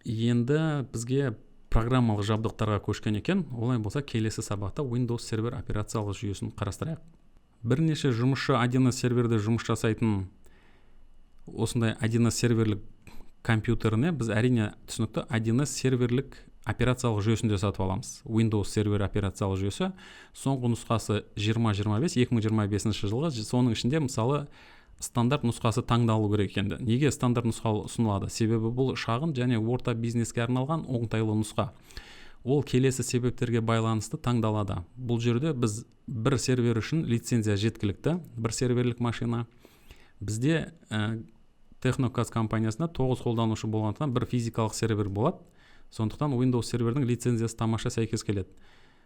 енді бізге программалық жабдықтарға көшкен екен. Олай болса келесі сабақта Windows сервер операциялық жүйесін қарастырайық. Бірнеше жұмысшы 1С серверде жұмыс жасайтын осындай 1С серверлік компьютеріне біз әрине түсінікті 1С серверлік операциялық жүйесінде сатып аламыз. Windows сервер операциялық жүйесі соңғы нұсқасы 2025 жылғы, соның ішінде мысалы стандарт нұсқасы таңдалу керек екенді. Неге стандарт нұсқа ұсынылады? Себебі бұл шағын және орта бизнеске арналған оңтайлы нұсқа. Ол келесі себептерге байланысты таңдалады. Бұл жерде біз бір сервер үшін лицензия жеткілікті, бір серверлік машина. Бізде Техноказ компаниясында 9 қолданушы болғандықтан бір физикалық сервер болады. Сондықтан Windows сервердің лицензиясы тамаша сәйкес келеді.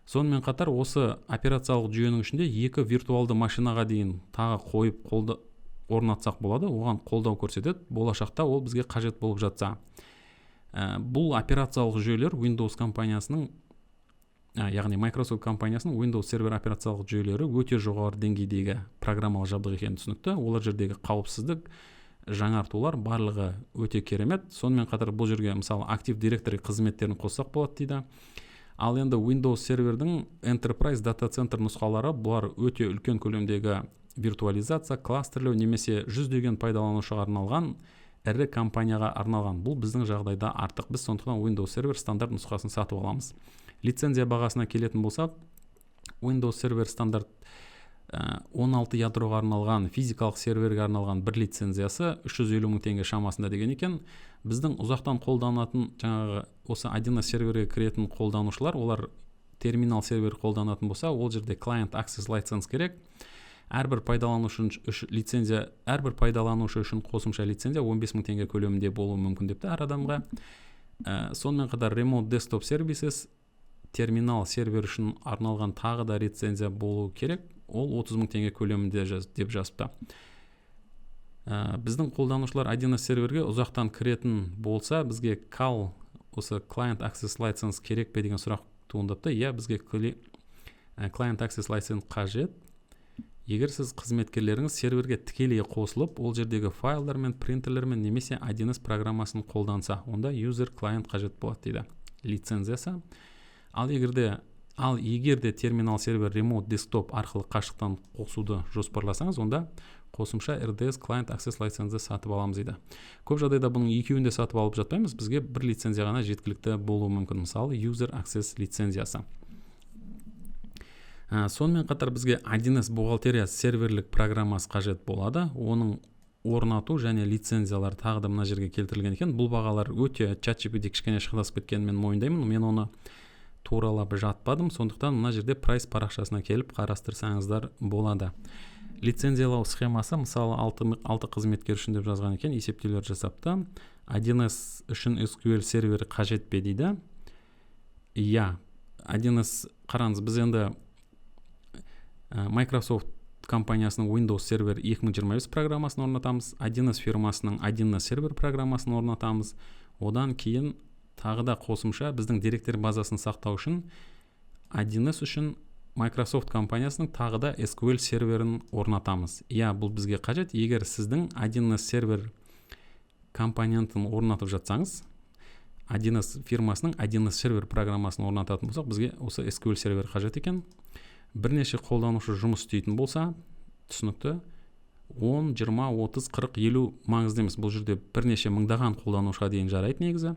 Сонымен қатар осы операциялық жүйенің ішінде 2 виртуалды машинаға дейін тағы қойып орнатсақ болады, оған қолдау көрсетеді. Болашақта ол бізге қажет болып жатса. Бұл операциялық жүйелер Windows компаниясының, яғни Microsoft компаниясының Windows сервер операциялық жүйелері өте жоғары деңгейдегі программалық жабдық екені түсінікті. Олар жердегі қауіпсіздік, жаңартулар барлығы өте керемет. Сонымен қатар бұл жерге мысалы Active Directory қызметтерін қоссақ болады дейді. Ал енді Windows сервердің Enterprise Data Center нұсқалары, бұлар өте үлкен көлемдегі виртуализация, кластерлеу немесе жүздеген пайдаланушыға арналған ірі компанияға арналған. Бұл біздің жағдайда артық. Біз сондықтан Windows сервер стандарт нұсқасын сатып аламыз. Лицензия бағасына келетін болсақ, Windows сервер стандарт 16 ядроға арналған, физикалық серверге арналған бір лицензиясы 350 мың теңге шамасында деген екен. Біздің ұзақтан қолданатын жаңағы осы 1С серверге кіретін қолданушылар, олар терминал сервер қолданатын болса, ол жерде Client Access License керек. Әрбір пайдаланушы үшін қосымша лицензия 15 мың теңге көлемінде болуы мүмкін депті әр адамға. Сонымен қатар Remote Desktop Services терминал сервер үшін арналған тағы да лицензия болу керек. Ол 30 мың теңге көлемінде деп жазыпты. Біздің қолданушылар 1С серверге ұзақтан кіретін болса, бізге осы Client Access License керек пе деген сұрақ туындапты. Бізге Client Access License қажет. Егер сіз қызметкерлеріңіз серверге тікелей қосылып, ол жердегі файлдармен, принтерлермен немесе 1С программасын қолданса, онда user client қажет болады дейді лицензиясы. Ал егер де терминал сервер Remote Desktop арқылы қашықтан қосуды жоспарласаңыз, онда қосымша RDS Client Access License сатып аламыз дейді. Көп жағдайда бұның екеуін де сатып алып жатпаймыз, бізге бір лицензия ғана жеткілікті болуы мүмкін. Мысалы, User Access лицензиясы. Сонымен қатар бізге 1С бухгалтерия серверлік программасы қажет болады. Оның орнату және лицензиялар тағы да мына жерге келтірілген екен. Бұл бағалар өте ChatGPT кішкене шығасып кеткенін мен мойындаймын. Мен оны туралап жатпадым. Сондықтан мына жерде прайс парақшасына келіп қарастырсаңыздар болады. Лицензиялау схемасы мысалы 6 қызметкер үшін деп жазған екен, есептеулер жасапты. 1С үшін SQL сервері қажет пе дейді. 1С қараңыз, біз енді Microsoft компаниясының Windows сервер 2025 программасын орнатамыз, 1С фирмасының 1С сервер программасын орнатамыз. Одан кейін тағы да қосымша біздің деректер базасын сақтау үшін 1С үшін Microsoft компаниясының тағы да SQL серверін орнатамыз. Бұл бізге қажет. Егер сіздің 1С сервер компонентін орнатып жатсаңыз, 1С фирмасының 1С сервер программасын орнататын болсақ, бізге осы SQL сервер қажет екен. Бірнеше қолданушы жұмыс істейтін болса, түсінікті 10, 20, 30, 40, 50 маңызды емес. Бұл жерде бірнеше мыңдаған қолданушыға дейін жарайды негізі.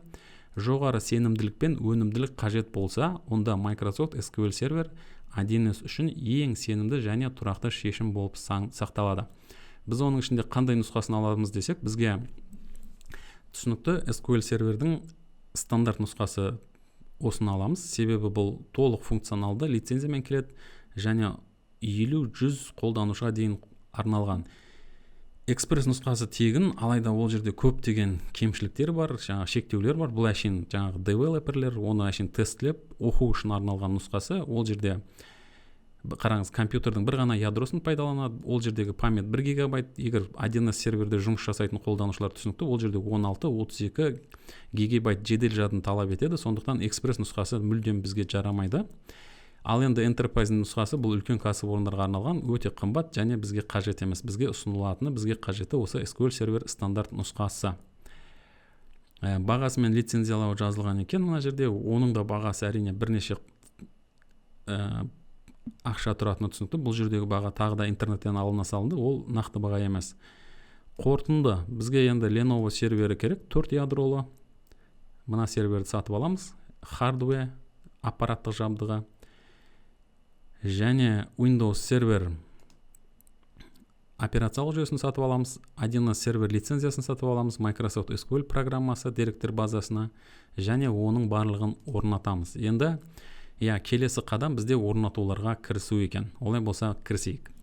Жоғары сенімділік пен өнімділік қажет болса, онда Microsoft SQL сервер 1С үшін ең сенімді және тұрақты шешім болып сақталады. Біз оның ішінде қандай нұсқасын аламыз десек, бізге түсінікті SQL сервердің стандарт нұсқасы осыны аламыз. Себебі бұл толық функционалды лицензиямен келеді және 50-100 қолданушыға дейін арналған. Экспресс нұсқасы тегін, алайда ол жерде көптеген кемшіліктер бар, шектеулер бар. Бұл әшейін жаңағы девелоперлер оны әшейін тестлеп оқу үшін арналған нұсқасы. Ол жерде қараңыз, компьютердің бір ғана ядросын пайдаланады. Ол жердегі память 1 гигабайт. Егер 1С серверде жұмыс жасайтын қолданушылар түсінікті, ол жерде 16-32 гигабайт жедел жадын талап етеді. Сондықтан экспресс нұсқасы мүлдем бізге жарамайды. Ал енді Enterprise нұсқасы бұл үлкен кәсіпорындарға арналған, өте қымбат және бізге қажет емес. Бізге ұсынылатыны, бізге қажеті осы SQL сервер стандарт нұсқасы. бағасымен лицензиялау жазылған екен мына жерде. Оның да бағасы әрине бірнеше ақша тұратыны түсінікті. Бұл жердегі баға тағы да интернеттен алына салынды, ол нақты баға емес. Қорытынды, бізге енді Lenovo сервері керек, 4 ядролы. Мына серверді сатып аламыз. Hardware, аппараттық жабдығы және Windows сервер операциялық жүйесін сатып аламыз. 1С сервер лицензиясын сатып аламыз. Microsoft SQL программасы деректер базасына және оның барлығын орнатамыз. Енді келесі қадам бізде орнатуларға кірісу екен. Олай болса кірісейік.